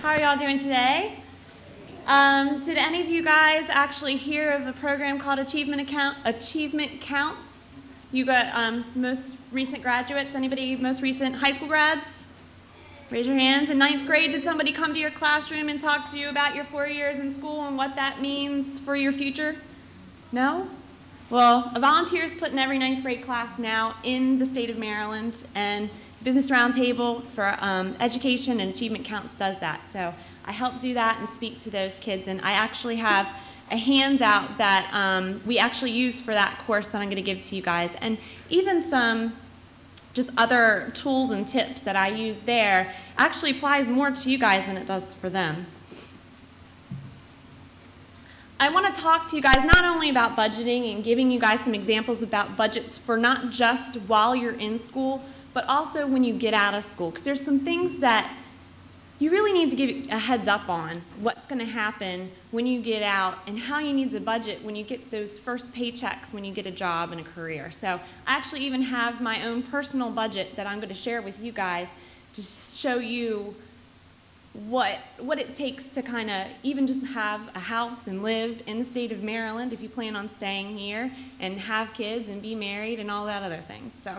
How are y'all doing today? Did any of you guys actually hear of a program called Achievement Counts? You got most recent graduates. Anybody most recent high school grads? Raise your hands. In 9th grade, did somebody come to your classroom and talk to you about your 4 years in school and what that means for your future? No? Well, a volunteer is put in every 9th grade class now in the state of Maryland, and Business Roundtable for Education and Achievement Counts does that. So I help do that and speak to those kids, and I actually have a handout that we actually use for that course that I'm going to give to you guys, and even some just other tools and tips that I use there actually applies more to you guys than it does for them. I want to talk to you guys not only about budgeting and giving you guys some examples about budgets for not just while you're in school, but also when you get out of school, because there's some things that you really need to give a heads up on what's going to happen when you get out and how you need to budget when you get those first paychecks when you get a job and a career. So I actually even have my own personal budget that I'm going to share with you guys to show you what it takes to kind of even just have a house and live in the state of Maryland if you plan on staying here and have kids and be married and all that other thing. So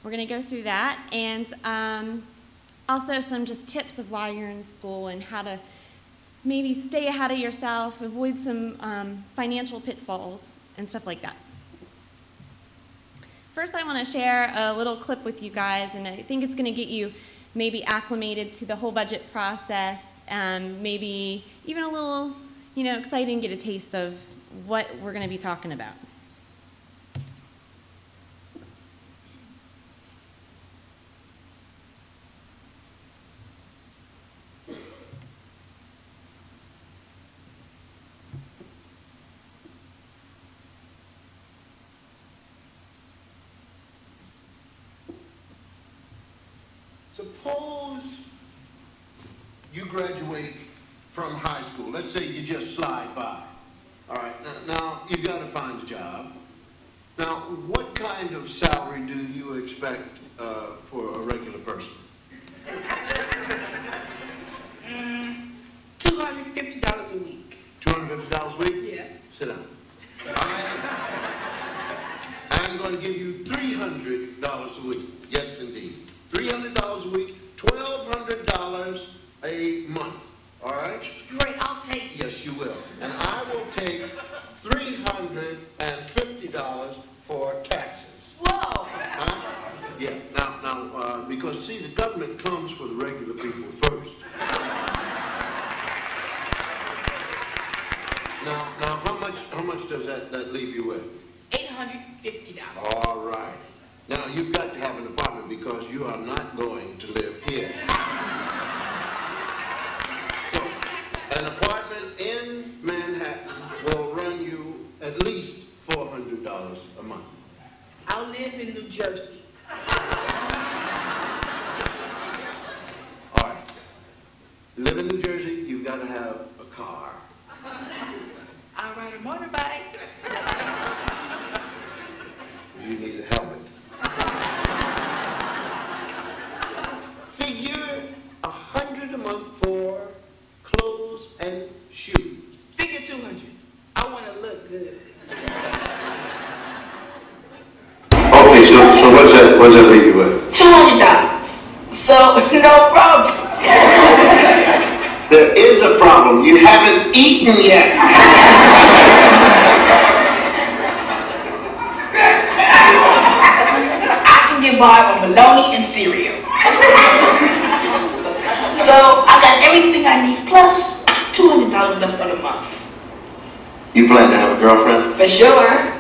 we're going to go through that, and also some just tips of while you're in school and how to maybe stay ahead of yourself, avoid some financial pitfalls and stuff like that. First, I want to share a little clip with you guys, and I think it's going to get you maybe acclimated to the whole budget process, maybe even a little, excited and get a taste of what we're going to be talking about. Suppose you graduate from high school. Let's say you just slide by. All right, now you've got to find a job. Now, what kind of salary do you expect for a regular person? $250 a week. $250 a week? Yeah. Sit down. All right. I'm going to give you $300 a week. Yes, indeed. $300 a week, $1,200 a month, all right? Great, I'll take it. Yes, you will. And I will take $350 for taxes. Whoa! Yeah, now, because, see, the government comes for the regular people first. Now, how much does that leave you with? $850. All right. Now, you've got to have an apartment because you are not going to live here. So, an apartment in Manhattan will run you at least $400 a month. I'll live in New Jersey. All right. Live in New Jersey, you've got to have a car. I'll ride a motorbike. You need a helmet. Figure $100 a month for clothes and shoes. Figure $200. I want to look good. Okay, so what's that leave you with? $200. So no problem. There is a problem. You haven't eaten yet. Get by on bologna and cereal. So I got everything I need plus $200 left for the month. You plan to have a girlfriend? For sure.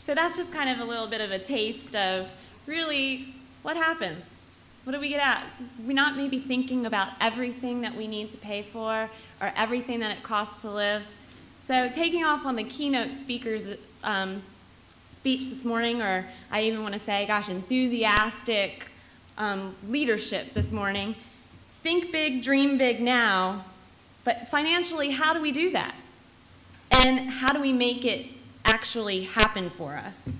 So that's just kind of a little bit of a taste of really what happens. What do we get at? We're not maybe thinking about everything that we need to pay for or everything that it costs to live. So taking off on the keynote speaker's speech this morning, or I even want to say, gosh, enthusiastic leadership this morning, think big, dream big now, but financially, how do we do that? And how do we make it actually happen for us.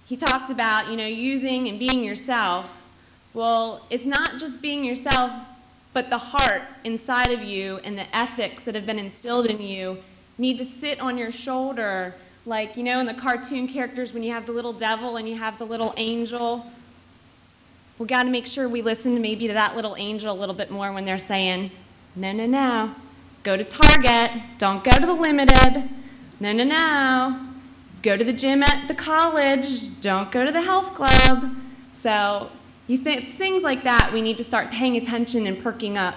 He talked about, using and being yourself. Well, it's not just being yourself, but the heart inside of you and the ethics that have been instilled in you need to sit on your shoulder, like, in the cartoon characters when you have the little devil and you have the little angel. We got to make sure we listen maybe to that little angel a little bit more when they're saying, no, no, no, go to Target, don't go to the Limited, no, no, no, go to the gym at the college, don't go to the health club. So it's things like that we need to start paying attention and perking up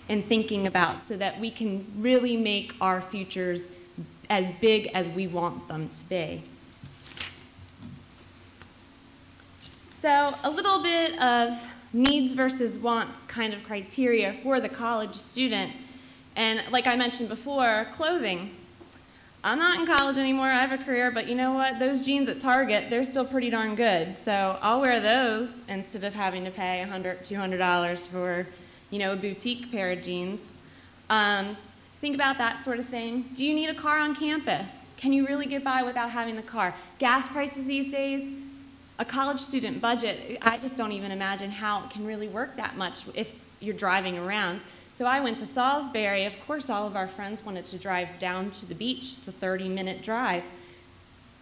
and thinking about so that we can really make our futures as big as we want them to be. So a little bit of needs versus wants kind of criteria for the college student. And like I mentioned before, clothing. I'm not in college anymore, I have a career, but you know what? Those jeans at Target, they're still pretty darn good. So I'll wear those instead of having to pay $100, $200 for, a boutique pair of jeans. Think about that sort of thing. Do you need a car on campus? Can you really get by without having the car? Gas prices these days, a college student budget, I just don't even imagine how it can really work that much if you're driving around. So I went to Salisbury. Of course, all of our friends wanted to drive down to the beach. It's a 30-minute drive.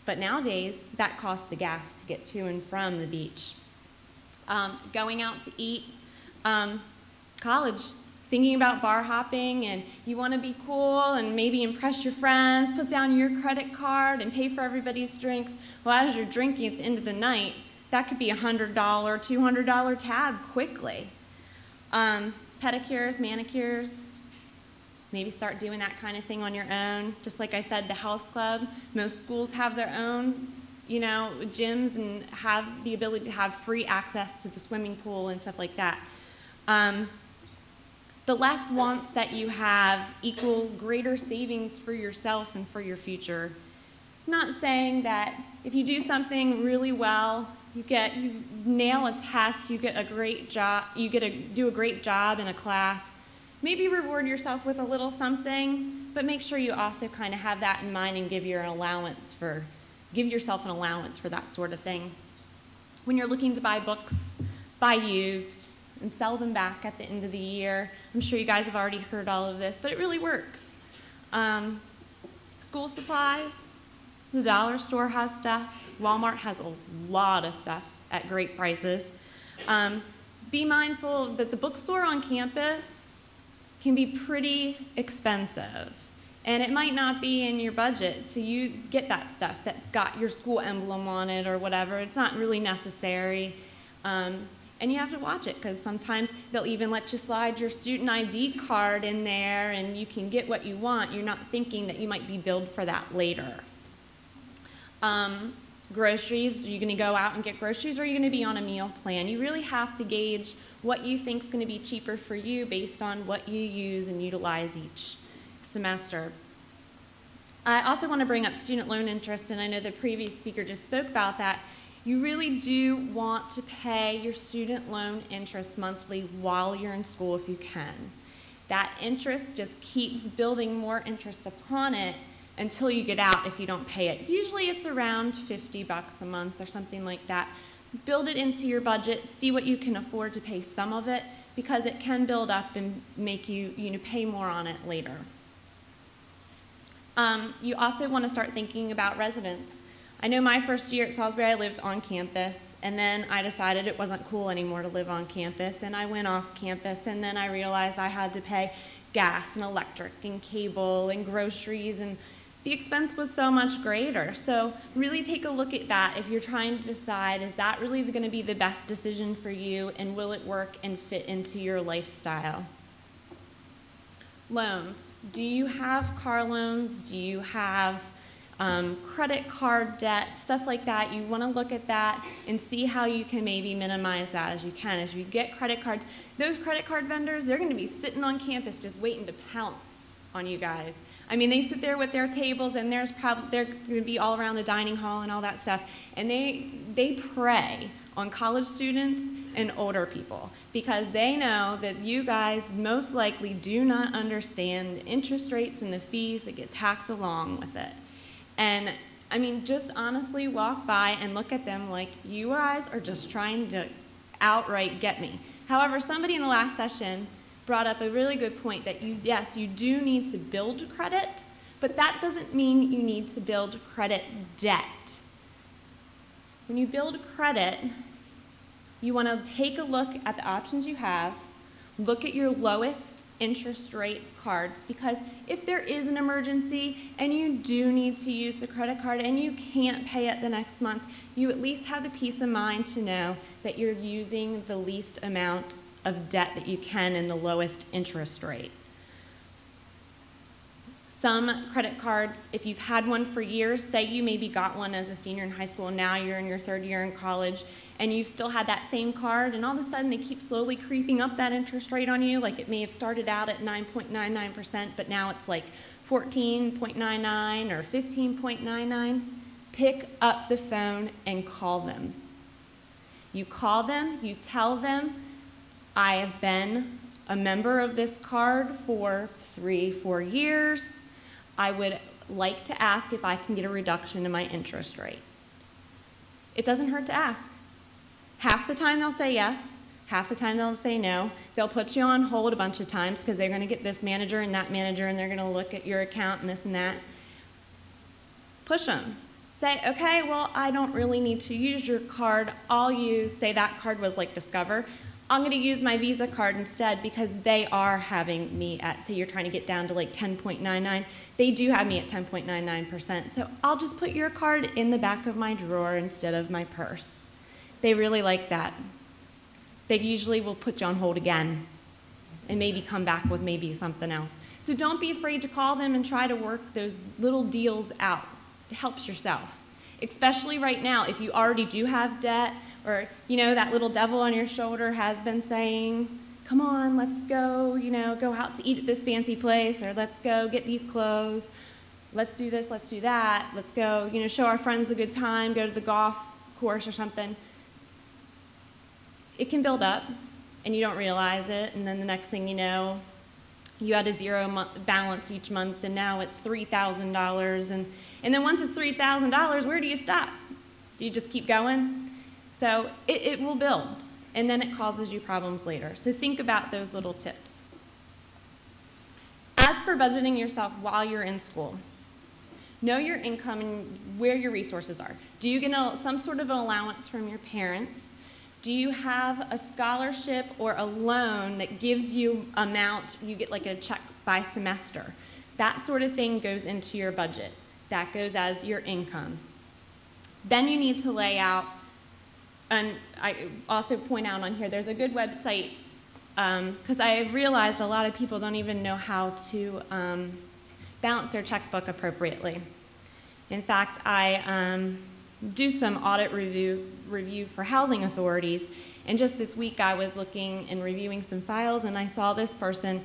But nowadays, that costs the gas to get to and from the beach. Going out to eat, college, thinking about bar hopping, and you want to be cool and maybe impress your friends, put down your credit card and pay for everybody's drinks. Well, as you're drinking at the end of the night, that could be a $100, $200 tab quickly. Pedicures, manicures, maybe start doing that kind of thing on your own. Just like I said, the health club, most schools have their own, gyms and have the ability to have free access to the swimming pool and stuff like that. The less wants that you have equal greater savings for yourself and for your future. Not saying that if you do something really well, you nail a test, you get a great job, do a great job in a class, maybe reward yourself with a little something, but make sure you also kind of have that in mind and give yourself an allowance for that sort of thing. When you're looking to buy books, buy used, and sell them back at the end of the year. I'm sure you guys have already heard all of this, but it really works. School supplies, the dollar store has stuff. Walmart has a lot of stuff at great prices. Be mindful that the bookstore on campus can be pretty expensive. And it might not be in your budget to get that stuff that's got your school emblem on it or whatever. It's not really necessary. And you have to watch it because sometimes they'll even let you slide your student ID card in there and you can get what you want. You're not thinking that you might be billed for that later. Groceries, are you going to go out and get groceries or are you going to be on a meal plan? You really have to gauge what you think is going to be cheaper for you based on what you use and utilize each semester. I also want to bring up student loan interest, and I know the previous speaker just spoke about that. You really do want to pay your student loan interest monthly while you're in school if you can. That interest just keeps building more interest upon it until you get out if you don't pay it. Usually it's around $50 a month or something like that. Build it into your budget, see what you can afford to pay some of it because it can build up and make you pay more on it later. You also want to start thinking about residence. I know my first year at Salisbury, I lived on campus, and then I decided it wasn't cool anymore to live on campus, and I went off campus, and then I realized I had to pay gas and electric and cable and groceries, and the expense was so much greater. So really take a look at that if you're trying to decide, is that really going to be the best decision for you, and will it work and fit into your lifestyle? Loans. Do you have car loans? Do you have credit card debt, stuff like that? You want to look at that and see how you can maybe minimize that as you can. As you get credit cards, those credit card vendors, they're going to be sitting on campus just waiting to pounce on you guys. I mean, they sit there with their tables, and they're going to be all around the dining hall and all that stuff, and they prey on college students and older people because they know that you guys most likely do not understand the interest rates and the fees that get tacked along with it. And I mean, just honestly walk by and look at them like you guys are just trying to outright get me. However, somebody in the last session brought up a really good point that yes, you do need to build credit, but that doesn't mean you need to build credit debt. When you build credit, you want to take a look at the options you have, look at your lowest interest rate cards, because if there is an emergency and you do need to use the credit card and you can't pay it the next month, you at least have the peace of mind to know that you're using the least amount of debt that you can in the lowest interest rate. Some credit cards, if you've had one for years, say you maybe got one as a senior in high school and now you're in your third year in college and you've still had that same card and all of a sudden they keep slowly creeping up that interest rate on you, like it may have started out at 9.99%, but now it's like 14.99 or 15.99, pick up the phone and call them. You call them, you tell them, I have been a member of this card for 3-4 years. I would like to ask if I can get a reduction in my interest rate. It doesn't hurt to ask. Half the time they'll say yes, half the time they'll say no. They'll put you on hold a bunch of times because they're going to get this manager and that manager and they're going to look at your account and this and that. Push them. Say, okay, well, I don't really need to use your card. I'll use, say that card was like Discover. I'm going to use my Visa card instead because they are having me at, say you're trying to get down to like 10.99. They do have me at 10.99%. So I'll just put your card in the back of my drawer instead of my purse. They really like that. They usually will put you on hold again and maybe come back with maybe something else. So don't be afraid to call them and try to work those little deals out. It helps yourself. Especially right now, if you already do have debt, or, you know, that little devil on your shoulder has been saying, come on, let's go, you know, go out to eat at this fancy place, or let's go get these clothes, let's do this, let's do that, let's go, you know, show our friends a good time, go to the golf course or something. It can build up, and you don't realize it, and then the next thing you know, you had a zero balance each month, and now it's $3,000, and then once it's $3,000, where do you stop? Do you just keep going? So it will build, and then it causes you problems later. So think about those little tips. As for budgeting yourself while you're in school, know your income and where your resources are. Do you get some sort of an allowance from your parents? Do you have a scholarship or a loan that gives you amount, you get like a check by semester? That sort of thing goes into your budget. That goes as your income. Then you need to lay out, and I also point out on here, there's a good website, because I realized a lot of people don't even know how to balance their checkbook appropriately. In fact, I do some audit review for housing authorities, and just this week I was looking and reviewing some files, and I saw this person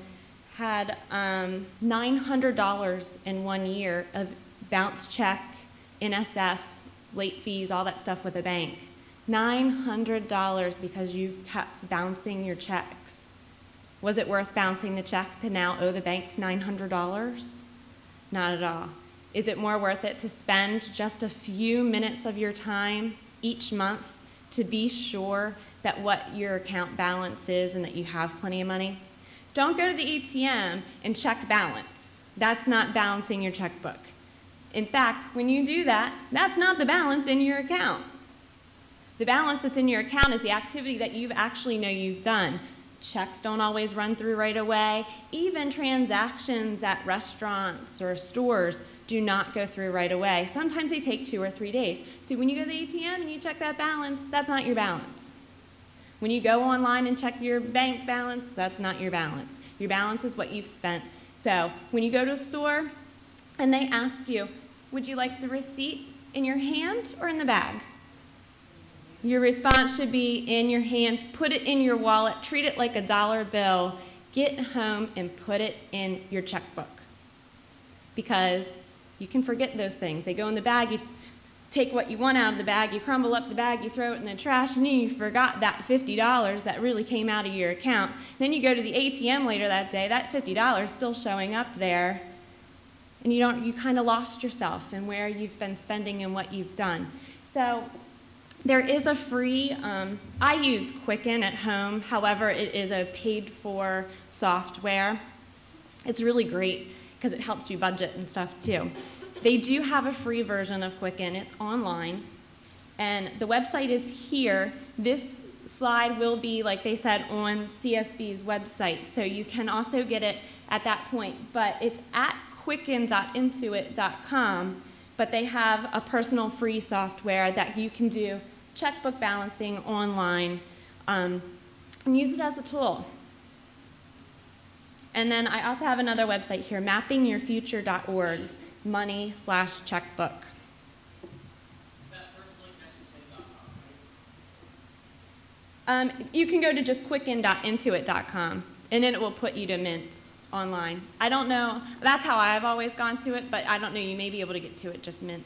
had $900 in 1 year of bounce check, NSF, late fees, all that stuff with a bank. $900 because you've kept bouncing your checks. Was it worth bouncing the check to now owe the bank $900? Not at all. Is it more worth it to spend just a few minutes of your time each month to be sure that what your account balance is and that you have plenty of money? Don't go to the ATM and check balance. That's not balancing your checkbook. In fact, when you do that, that's not the balance in your account. The balance that's in your account is the activity that you actually know you've done. Checks don't always run through right away. Even transactions at restaurants or stores do not go through right away. Sometimes they take 2 or 3 days. So when you go to the ATM and you check that balance, that's not your balance. When you go online and check your bank balance, that's not your balance. Your balance is what you've spent. So when you go to a store and they ask you, would you like the receipt in your hand or in the bag? Your response should be in your hands. Put it in your wallet. Treat it like a dollar bill. Get home and put it in your checkbook. Because you can forget those things. They go in the bag. You take what you want out of the bag. You crumble up the bag. You throw it in the trash. And then you forgot that $50 that really came out of your account. Then you go to the ATM later that day. That $50 is still showing up there. and you kind of lost yourself in where you've been spending and what you've done. So there is a free, I use Quicken at home, however, it is a paid-for software. It's really great because it helps you budget and stuff too. They do have a free version of Quicken. It's online, and the website is here. This slide will be, like they said, on CSB's website, so you can also get it at that point, but it's at quicken.intuit.com, but they have a personal free software that you can do checkbook balancing online and use it as a tool. And then I also have another website here, mappingyourfuture.org, money/checkbook. You can go to just quicken.intuit.com, and then it will put you to Mint online. I don't know, that's how I've always gone to it, but I don't know, you may be able to get to it just Mint.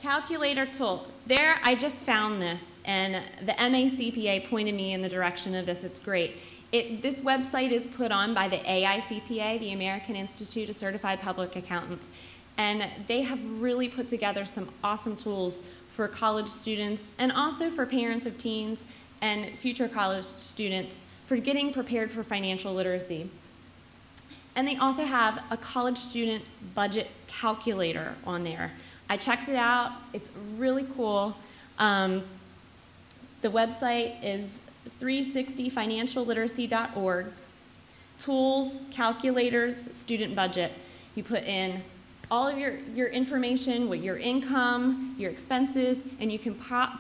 Calculator tool. There, I just found this, and the MACPA pointed me in the direction of this. It's great. This website is put on by the AICPA, the American Institute of Certified Public Accountants, and they have really put together some awesome tools for college students and also for parents of teens and future college students for getting prepared for financial literacy. And they also have a college student budget calculator on there. I checked it out. It's really cool. The website is 360financialliteracy.org. Tools, calculators, student budget. You put in all of your information, what your income, your expenses, and you can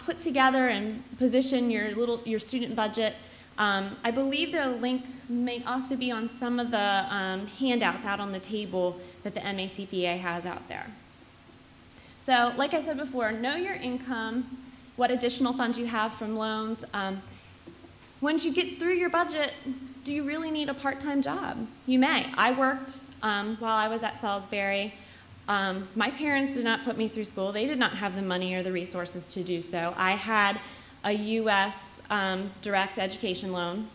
put together and position your student budget. I believe the link may also be on some of the handouts out on the table that the MACPA has out there. So, like I said before, know your income, what additional funds you have from loans. Once you get through your budget, do you really need a part-time job? You may. I worked while I was at Salisbury. My parents did not put me through school. They did not have the money or the resources to do so. I had a U.S. direct education loan,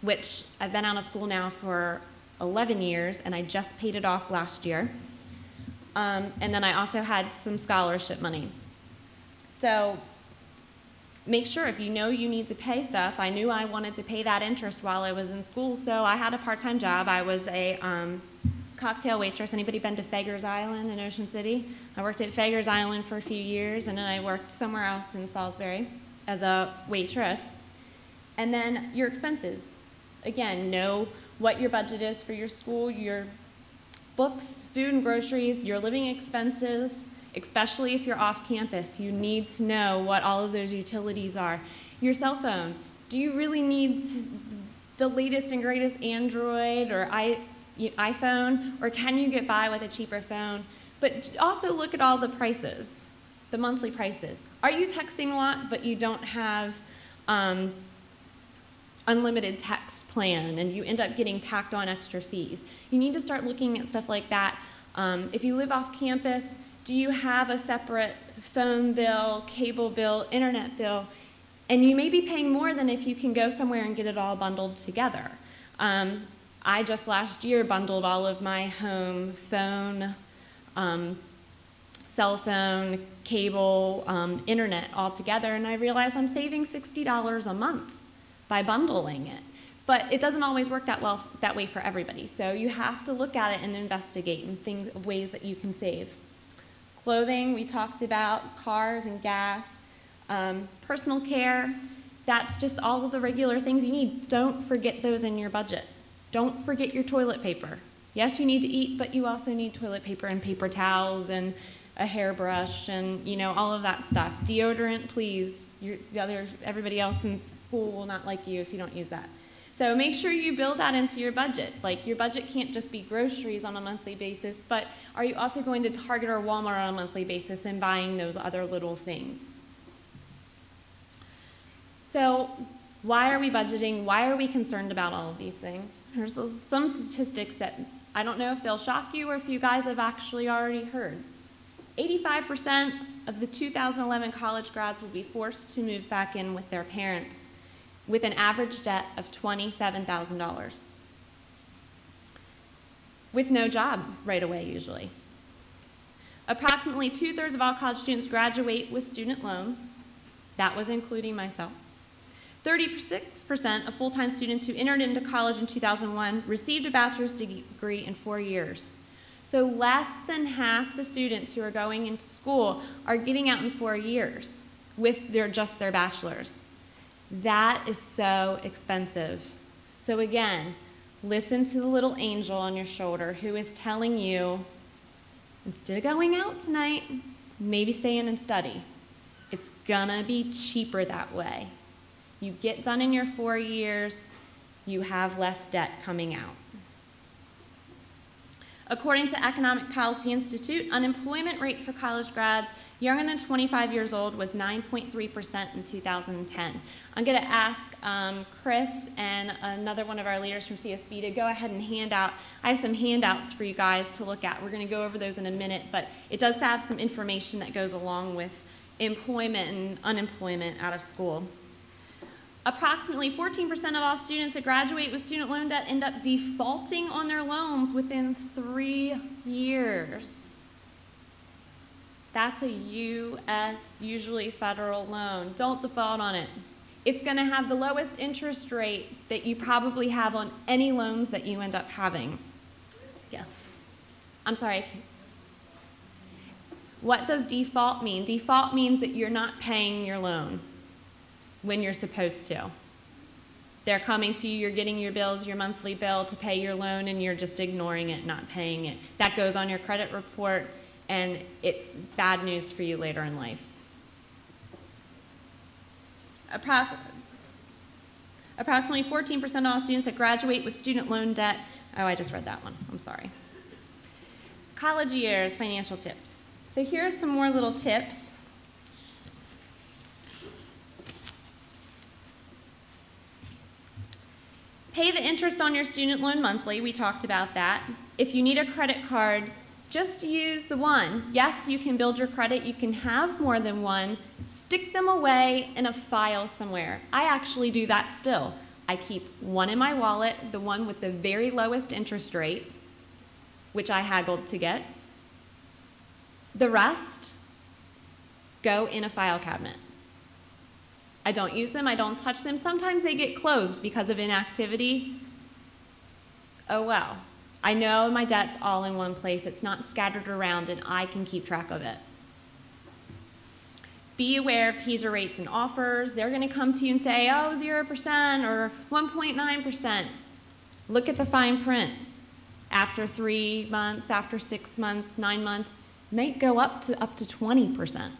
which I've been out of school now for 11 years, and I just paid it off last year. And then I also had some scholarship money. So make sure if you know you need to pay stuff. I knew I wanted to pay that interest while I was in school, so I had a part-time job. I was a cocktail waitress. Anybody been to Fager's Island in Ocean City? I worked at Fager's Island for a few years, and then I worked somewhere else in Salisbury as a waitress. And then your expenses. Again, know what your budget is for your school, your books, food and groceries, your living expenses, especially if you're off campus. You need to know what all of those utilities are. Your cell phone. Do you really need the latest and greatest Android or iPhone, or can you get by with a cheaper phone? But also look at all the prices, the monthly prices. Are you texting a lot, but you don't have unlimited text plan, and you end up getting tacked on extra fees? You need to start looking at stuff like that. If you live off campus, do you have a separate phone bill, cable bill, internet bill? And you may be paying more than if you can go somewhere and get it all bundled together. I just last year bundled all of my home, phone, cell phone, cable, internet all together, and I realized I'm saving $60 a month by bundling it. But it doesn't always work that way for everybody, so you have to look at it and investigate and think of ways that you can save. Clothing, we talked about, cars and gas, personal care, that's just all of the regular things you need. Don't forget those in your budget. Don't forget your toilet paper. Yes, you need to eat, but you also need toilet paper and paper towels and a hairbrush and, you know, all of that stuff. Deodorant, please. Everybody else in school will not like you if you don't use that. So make sure you build that into your budget. Like, your budget can't just be groceries on a monthly basis, but are you also going to Target or Walmart on a monthly basis and buying those other little things? So why are we budgeting? Why are we concerned about all of these things? There's some statistics that I don't know if they'll shock you or if you guys have actually already heard. 85% of the 2011 college grads will be forced to move back in with their parents. with an average debt of $27,000, with no job right away usually. Approximately 2/3 of all college students graduate with student loans. That was including myself. 36% of full-time students who entered into college in 2001 received a bachelor's degree in 4 years. So less than half the students who are going into school are getting out in 4 years with just their bachelor's. That is so expensive. So again, listen to the little angel on your shoulder who is telling you, instead of going out tonight, maybe stay in and study. It's gonna be cheaper that way. You get done in your 4 years, you have less debt coming out. According to Economic Policy Institute, unemployment rate for college grads younger than 25 years old was 9.3% in 2010. I'm going to ask Chris and another one of our leaders from CSB to go ahead and hand out. I have some handouts for you guys to look at. We're going to go over those in a minute, but it does have some information that goes along with employment and unemployment out of school. Approximately 14% of all students that graduate with student loan debt end up defaulting on their loans within 3 years. That's a U.S., usually federal loan. Don't default on it. It's going to have the lowest interest rate that you probably have on any loans that you end up having. Yeah. I'm sorry. What does default mean? Default means that you're not paying your loan when you're supposed to. They're coming to you, you're getting your bills, your monthly bill to pay your loan, and you're just ignoring it, not paying it. That goes on your credit report, and it's bad news for you later in life. Approximately 14% of all students that graduate with student loan debt, oh, I just read that one, I'm sorry. College years, financial tips. So here are some more little tips. Pay the interest on your student loan monthly. We talked about that. If you need a credit card, just use the one. Yes, you can build your credit. You can have more than one. Stick them away in a file somewhere. I actually do that still. I keep one in my wallet, the one with the very lowest interest rate, which I haggled to get. The rest go in a file cabinet. I don't use them, I don't touch them. Sometimes they get closed because of inactivity. Oh well. I know my debt's all in one place. It's not scattered around and I can keep track of it. Be aware of teaser rates and offers. They're going to come to you and say, oh, 0% or 1.9%. Look at the fine print. After 3 months, after 6 months, 9 months, it might go up to 20%.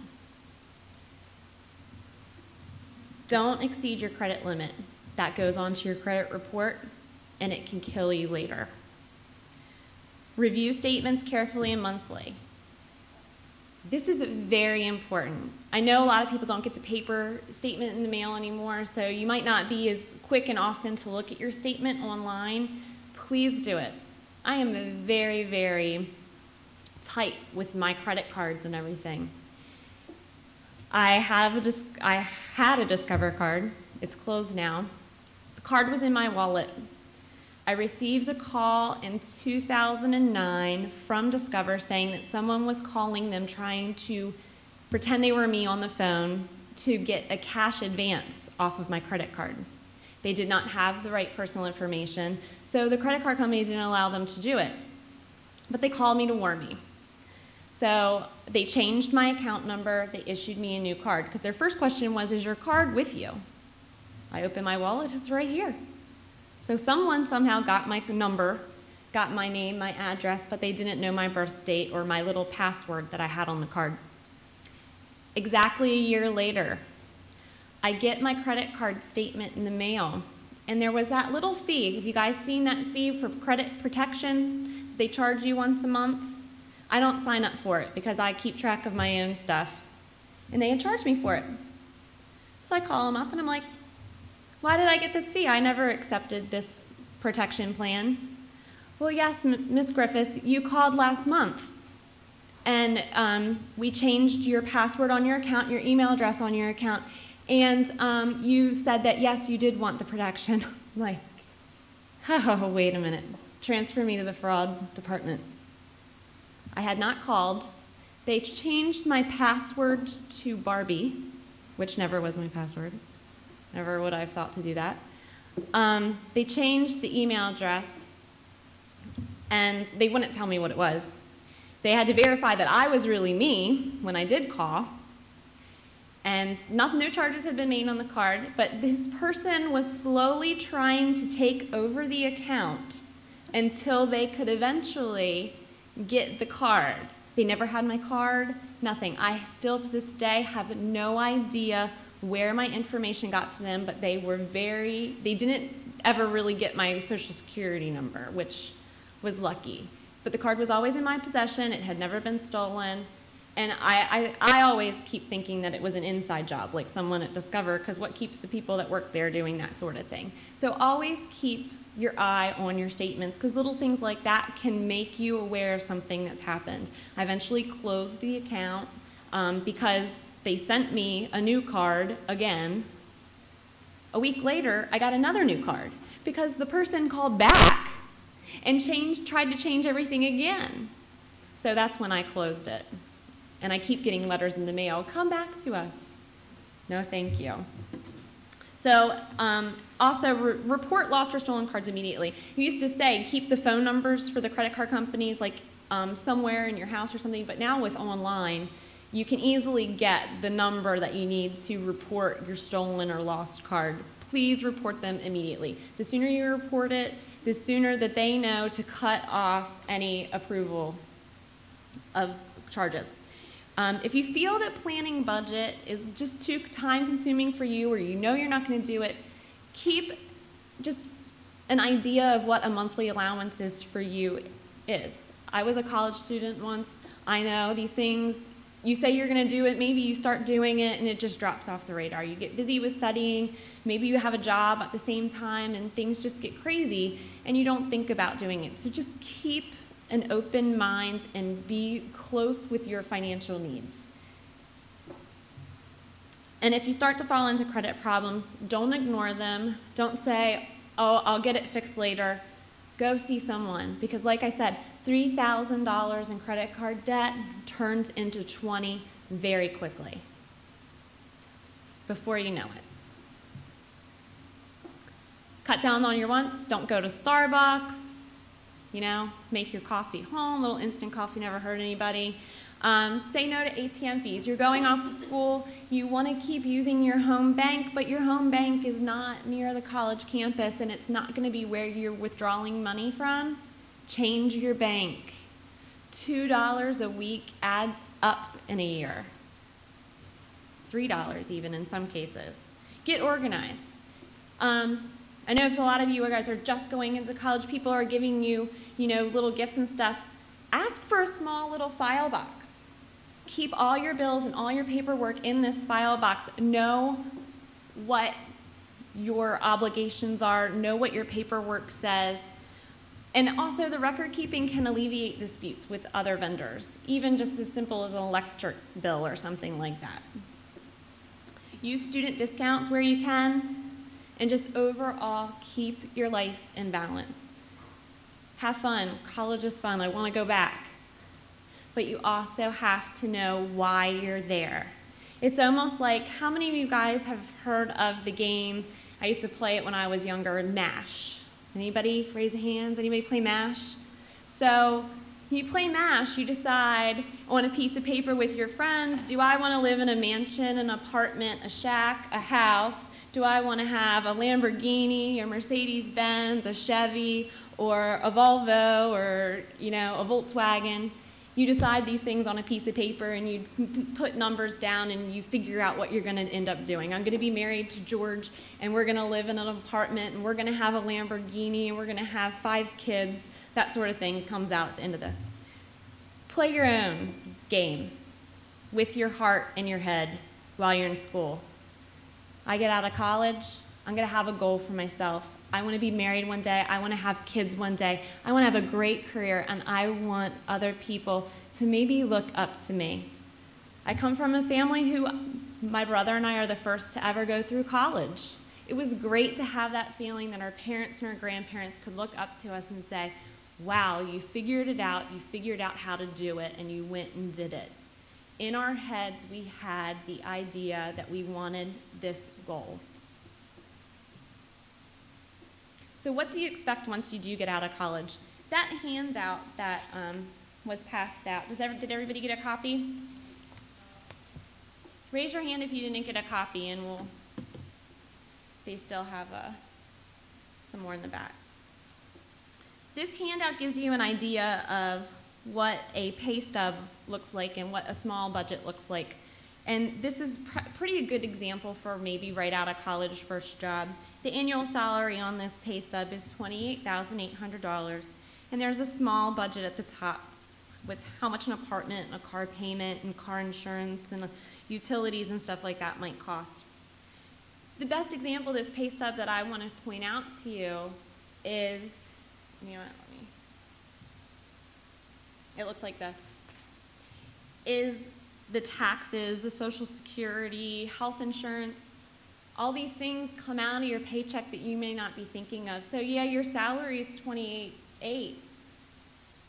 Don't exceed your credit limit. That goes onto your credit report, and it can kill you later. Review statements carefully and monthly. This is very important. I know a lot of people don't get the paper statement in the mail anymore, so you might not be as quick and often to look at your statement online. Please do it. I am very, very tight with my credit cards and everything. I had a Discover card. It's closed now. The card was in my wallet. I received a call in 2009 from Discover saying that someone was calling them trying to pretend they were me on the phone to get a cash advance off of my credit card. They did not have the right personal information, so the credit card companies didn't allow them to do it. But they called me to warn me. So they changed my account number, they issued me a new card, because their first question was, is your card with you? I opened my wallet, it's right here. So someone somehow got my number, got my name, my address, but they didn't know my birth date or my little password that I had on the card. Exactly a year later, I get my credit card statement in the mail, and there was that little fee. Have you guys seen that fee for credit protection? They charge you once a month. I don't sign up for it because I keep track of my own stuff, and they had charged me for it. So I call them up and I'm like, why did I get this fee? I never accepted this protection plan. Well, yes, Ms. Griffis, you called last month, and we changed your password on your account, your email address on your account, And you said that, yes, you did want the protection. I'm like, oh, wait a minute. Transfer me to the fraud department. I had not called. They changed my password to Barbie, which never was my password. Never would I have thought to do that. They changed the email address, and they wouldn't tell me what it was. They had to verify that I was really me when I did call, and no charges had been made on the card, but this person was slowly trying to take over the account until they could eventually get the card. They never had my card, nothing. I still to this day have no idea where my information got to them, but they didn't ever really get my social security number, which was lucky. But the card was always in my possession, it had never been stolen, and I always keep thinking that it was an inside job, like someone at Discover, because what keeps the people that work there doing that sort of thing? So always keep your eye on your statements, because little things like that can make you aware of something that's happened. I eventually closed the account because they sent me a new card again. A week later, I got another new card because the person called back and tried to change everything again. So that's when I closed it. And I keep getting letters in the mail, come back to us. No, thank you. So also report lost or stolen cards immediately. You used to say keep the phone numbers for the credit card companies like somewhere in your house or something, but now with online, you can easily get the number that you need to report your stolen or lost card. Please report them immediately. The sooner you report it, the sooner that they know to cut off any approval of charges. If you feel that planning budget is just too time-consuming for you, or you know you're not going to do it, keep just an idea of what a monthly allowance is for you is. I was a college student once. I know these things, you say you're going to do it, maybe you start doing it and it just drops off the radar. You get busy with studying, maybe you have a job at the same time and things just get crazy and you don't think about doing it. So just keep an open mind and be close with your financial needs. And if you start to fall into credit problems, don't ignore them. Don't say, oh, I'll get it fixed later. Go see someone, because like I said, $3,000 in credit card debt turns into 20 very quickly, before you know it. Cut down on your wants. Don't go to Starbucks. You know, make your coffee home, little instant coffee, never hurt anybody. Say no to ATM fees. You're going off to school, you want to keep using your home bank, but your home bank is not near the college campus and it's not going to be where you're withdrawing money from. Change your bank. $2 a week adds up in a year. $3 even in some cases. Get organized. I know if a lot of you guys are just going into college, people are giving you, little gifts and stuff. Ask for a small little file box. Keep all your bills and all your paperwork in this file box. Know what your obligations are. Know what your paperwork says. And also the record keeping can alleviate disputes with other vendors, even just as simple as an electric bill or something like that. Use student discounts where you can. And just overall, keep your life in balance. Have fun. College is fun. I want to go back. But you also have to know why you're there. It's almost like, how many of you guys have heard of the game, I used to play it when I was younger, MASH? Anybody raise their hands? Anybody play MASH? So you play MASH, you decide on a piece of paper with your friends, do I want to live in a mansion, an apartment, a shack, a house? Do I want to have a Lamborghini, a Mercedes-Benz, a Chevy, or a Volvo, or a Volkswagen? You decide these things on a piece of paper and you put numbers down and you figure out what you're going to end up doing. I'm going to be married to George and we're going to live in an apartment and we're going to have a Lamborghini and we're going to have 5 kids. That sort of thing comes out at the end of this. Play your own game with your heart and your head while you're in school. I get out of college, I'm going to have a goal for myself. I want to be married one day. I want to have kids one day. I want to have a great career, and I want other people to maybe look up to me. I come from a family who My brother and I are the first to ever go through college. It was great to have that feeling that our parents and our grandparents could look up to us and say, wow, you figured it out, you figured out how to do it, and you went and did it. In our heads, we had the idea that we wanted this goal. So what do you expect once you do get out of college? That handout that was passed out, did everybody get a copy? Raise your hand if you didn't get a copy, and they still have some more in the back. This handout gives you an idea of what a pay stub looks like and what a small budget looks like. And this is pretty good example for maybe right out of college, first job. The annual salary on this pay stub is $28,800, and there's a small budget at the top with how much an apartment and a car payment and car insurance and utilities and stuff like that might cost. The best example of this pay stub that I want to point out to you is, it looks like this, is the taxes, the Social Security, health insurance. All these things come out of your paycheck that you may not be thinking of. So yeah, your salary is $28,800,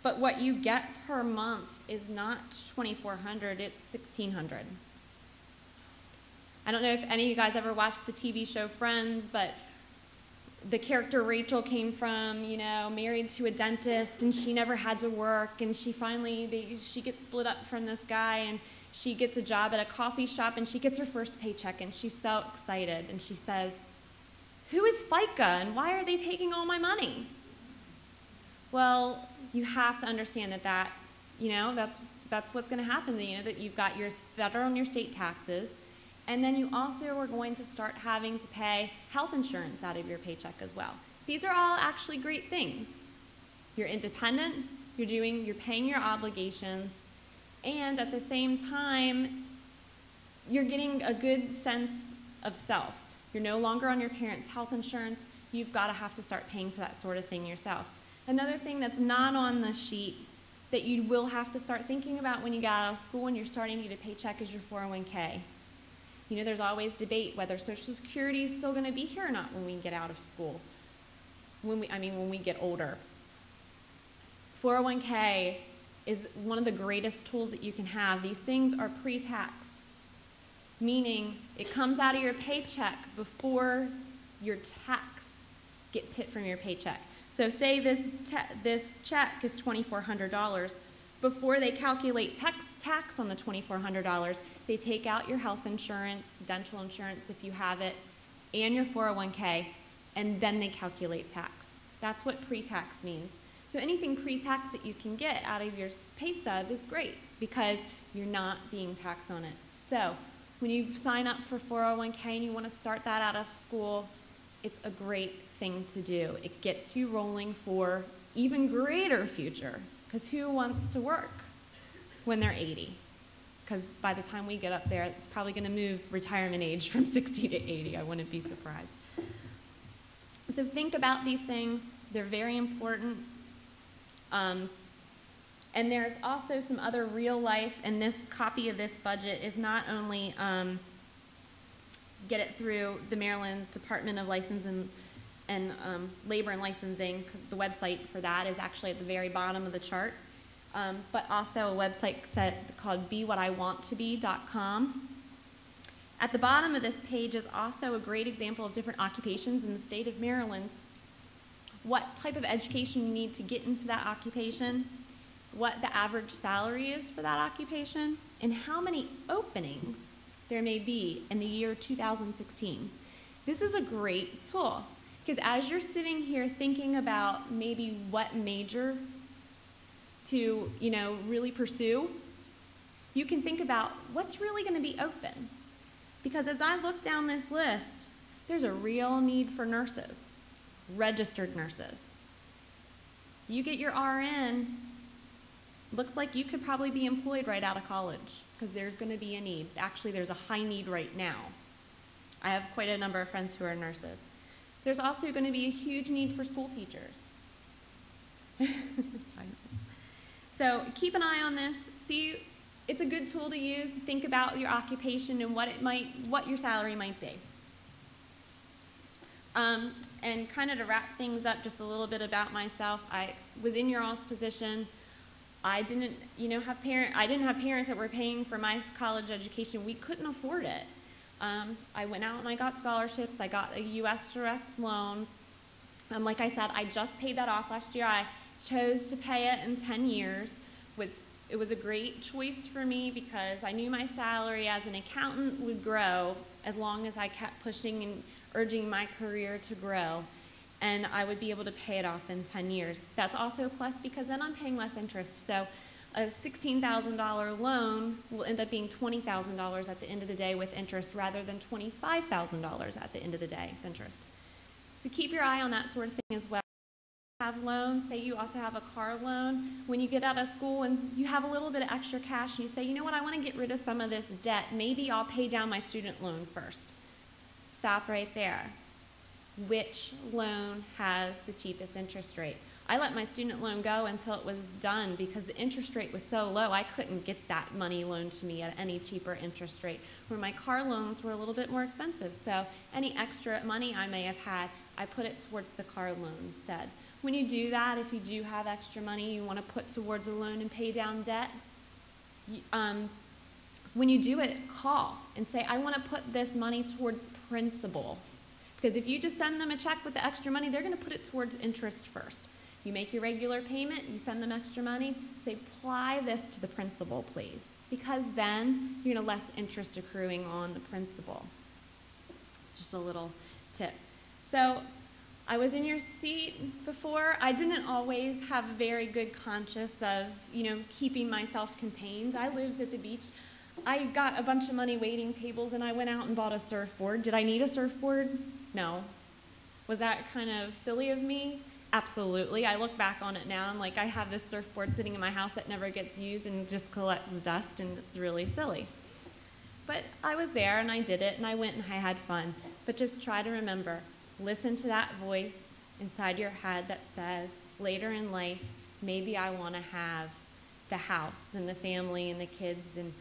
but what you get per month is not $2,400, it's $1,600. I don't know if any of you guys ever watched the TV show Friends, but the character Rachel came from, married to a dentist, and she never had to work, and she gets split up from this guy, and she gets a job at a coffee shop, and she gets her first paycheck, and she's so excited, and she says, "Who is FICA, and why are they taking all my money?" Well, you have to understand that's what's going to happen, that you've got your federal and your state taxes, and then you also are going to start having to pay health insurance out of your paycheck as well. These are all actually great things. You're independent, you're paying your obligations, and at the same time, you're getting a good sense of self. You're no longer on your parents' health insurance. You've got to have to start paying for that sort of thing yourself. Another thing that's not on the sheet that you will have to start thinking about when you get out of school and you're starting to get a paycheck is your 401k. There's always debate whether Social Security is still going to be here or not when we get out of school, when we get older. 401k is one of the greatest tools that you can have. These things are pre-tax, meaning it comes out of your paycheck before your tax gets hit from your paycheck. So say this check is $2,400. Before they calculate tax on the $2,400, they take out your health insurance, dental insurance if you have it, and your 401k, and then they calculate tax. That's what pre-tax means. So anything pre-tax that you can get out of your pay stub is great because you're not being taxed on it. So when you sign up for 401k and you want to start that out of school, it's a great thing to do. It gets you rolling for even greater future. Because who wants to work when they're 80? Because by the time we get up there, it's probably going to move retirement age from 60 to 80. I wouldn't be surprised. So think about these things. They're very important. And there's also some other real life, and this copy of this budget is not only get it through the Maryland Department of License and Labor and Licensing, because the website for that is actually at the very bottom of the chart, but also a website called BeWhatIWantToBe.com. At the bottom of this page is also a great example of different occupations in the state of Maryland, what type of education you need to get into that occupation, what the average salary is for that occupation, and how many openings there may be in the year 2016. This is a great tool. Because as you're sitting here thinking about maybe what major to, really pursue, you can think about what's really going to be open. Because as I look down this list, there's a real need for nurses, registered nurses. You get your RN, looks like you could probably be employed right out of college because there's going to be a need. Actually, there's a high need right now. I have quite a number of friends who are nurses. There's also going to be a huge need for school teachers. So keep an eye on this. See it's a good tool to use to think about your occupation and what your salary might be. And kind of to wrap things up, just a little bit about myself. I was in your all's position. I didn't, I didn't have parents that were paying for my college education. We couldn't afford it. I went out and I got scholarships. I got a U.S. direct loan. Like I said, I just paid that off last year. I chose to pay it in 10 years. It was a great choice for me because I knew my salary as an accountant would grow as long as I kept pushing and urging my career to grow, and I would be able to pay it off in 10 years. That's also a plus because then I'm paying less interest. So a $16,000 loan will end up being $20,000 at the end of the day with interest rather than $25,000 at the end of the day with interest. So keep your eye on that sort of thing as well. Have loans, say you also have a car loan. When you get out of school and you have a little bit of extra cash and you say, you know what, I want to get rid of some of this debt. Maybe I'll pay down my student loan first. Stop right there. Which loan has the cheapest interest rate? I let my student loan go until it was done because the interest rate was so low I couldn't get that money loaned to me at any cheaper interest rate, where my car loans were a little bit more expensive. So any extra money I may have had, I put it towards the car loan instead. When you do that, if you do have extra money you want to put towards a loan and pay down debt, when you do it, call and say, I want to put this money towards principal. Because if you just send them a check with the extra money, they're going to put it towards interest first. You make your regular payment, you send them extra money, say, apply this to the principal, please. Because then you're going to less interest accruing on the principal. It's just a little tip. So I was in your seat before. I didn't always have a very good conscience of, keeping myself contained. I lived at the beach. I got a bunch of money waiting tables and I went out and bought a surfboard. Did I need a surfboard? No. Was that kind of silly of me? Absolutely. I look back on it now and I have this surfboard sitting in my house that never gets used and just collects dust, and it's really silly. But I was there and I did it and I went and I had fun. But just try to remember, listen to that voice inside your head that says, later in life, maybe I want to have the house and the family and the kids and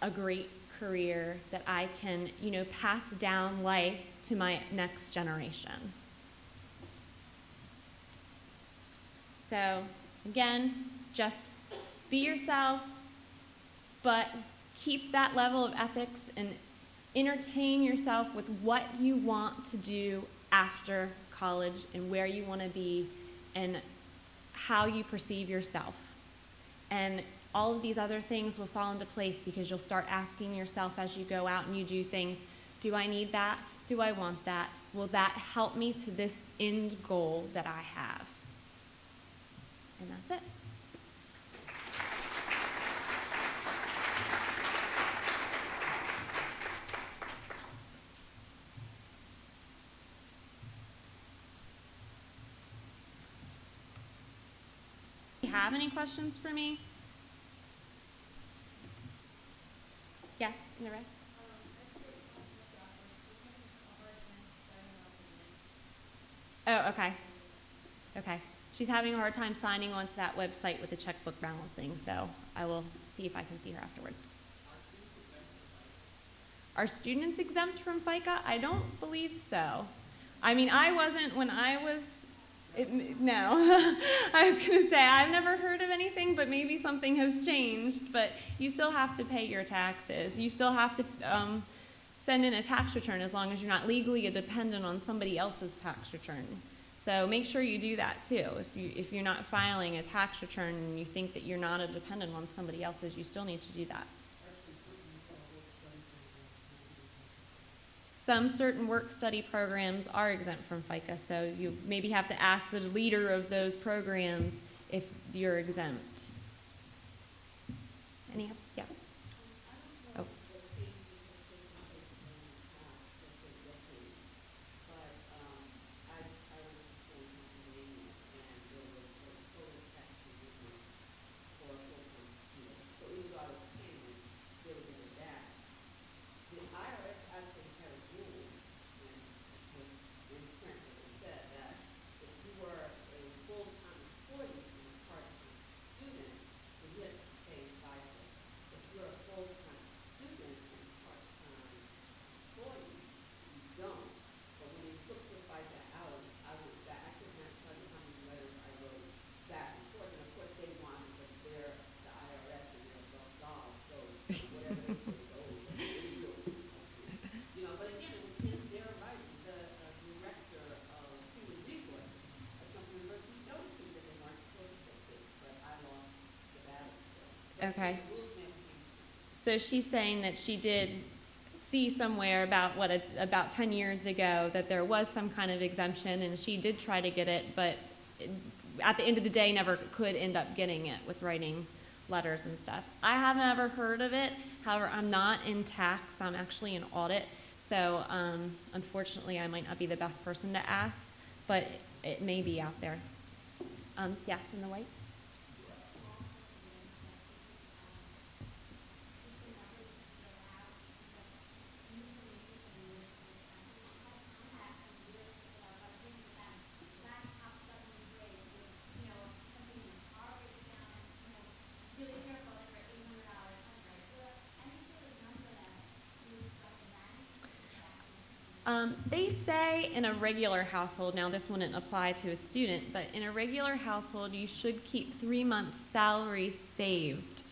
a great career that I can, pass down life to my next generation. So, again, just be yourself, but keep that level of ethics and entertain yourself with what you want to do after college and where you want to be and how you perceive yourself. And all of these other things will fall into place because you'll start asking yourself as you go out and you do things, do I need that? Do I want that? Will that help me to this end goal that I have? And that's it. Do you have any questions for me? Yes, in the red. Oh, okay. Okay. She's having a hard time signing on to that website with the checkbook balancing, so I will see if I can see her afterwards. Are students exempt from FICA? I don't believe so. I mean, I wasn't when I was, no. I was going to say, I've never heard of anything, but maybe something has changed, but you still have to pay your taxes. You still have to send in a tax return as long as you're not legally dependent on somebody else's tax return. So make sure you do that too. If you're not filing a tax return and you think that you're not a dependent on somebody else's, you still need to do that. Some certain work-study programs are exempt from FICA, so you maybe have to ask the leader of those programs if you're exempt. Any? Yes. Oh. Okay. So she's saying that she did see somewhere about about 10 years ago that there was some kind of exemption, and she did try to get it, but at the end of the day never could end up getting it with writing letters and stuff. I haven't ever heard of it. However, I'm not in tax. I'm actually in audit. So unfortunately, I might not be the best person to ask, but it may be out there. Yes, in the white. They say in a regular household, now this wouldn't apply to a student, but in a regular household, you should keep 3 months' salary saved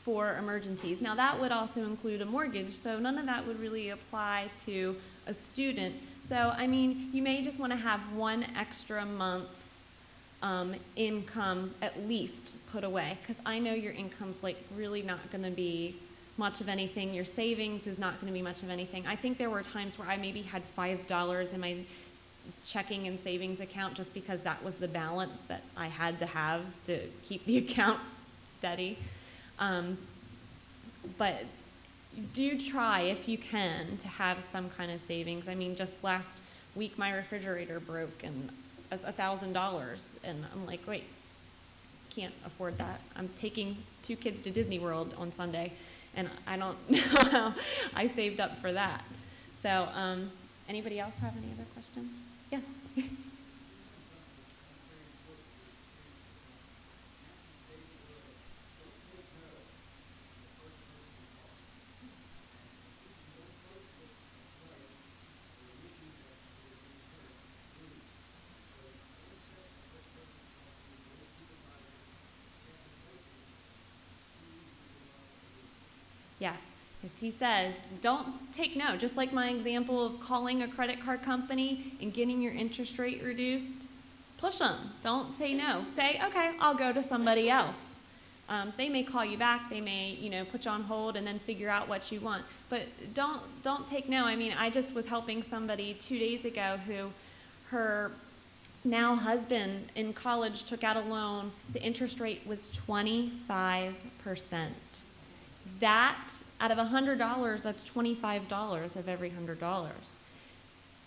for emergencies. Now that would also include a mortgage, so none of that would really apply to a student. So, I mean, you may just want to have 1 extra month's income at least put away, because I know your income's like really not going to be much of anything. Your savings is not going to be much of anything. I think there were times where I maybe had $5 in my checking and savings account just because that was the balance that I had to have to keep the account steady. But do try, if you can, to have some kind of savings. I mean, just last week my refrigerator broke and it was $1,000, and I'm like, wait, can't afford that. I'm taking 2 kids to Disney World on Sunday, and I don't know how I saved up for that. So anybody else have any other questions? Yeah. Yes, as he says, don't take no. Just like my example of calling a credit card company and getting your interest rate reduced, push them. Don't say no. Say, okay, I'll go to somebody else. They may call you back. They may, put you on hold and then figure out what you want. But don't take no. I mean, I just was helping somebody 2 days ago who her now husband in college took out a loan. The interest rate was 25%. That, out of $100, that's $25 of every $100.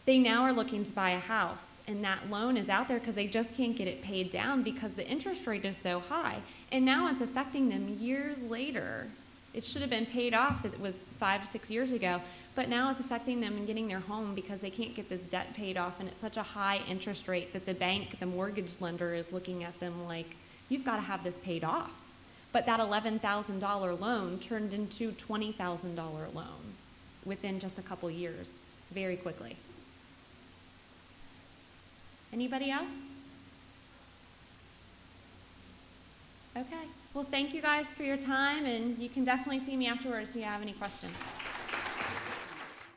They now are looking to buy a house, and that loan is out there because they just can't get it paid down because the interest rate is so high. And now it's affecting them years later. It should have been paid off, it was 5 to 6 years ago, but now it's affecting them in getting their home because they can't get this debt paid off, and it's such a high interest rate that the bank, the mortgage lender, is looking at them like, you've got to have this paid off. But that $11,000 loan turned into a $20,000 loan within just a couple years, very quickly. Anybody else? Okay. Well, thank you guys for your time, and you can definitely see me afterwards if you have any questions.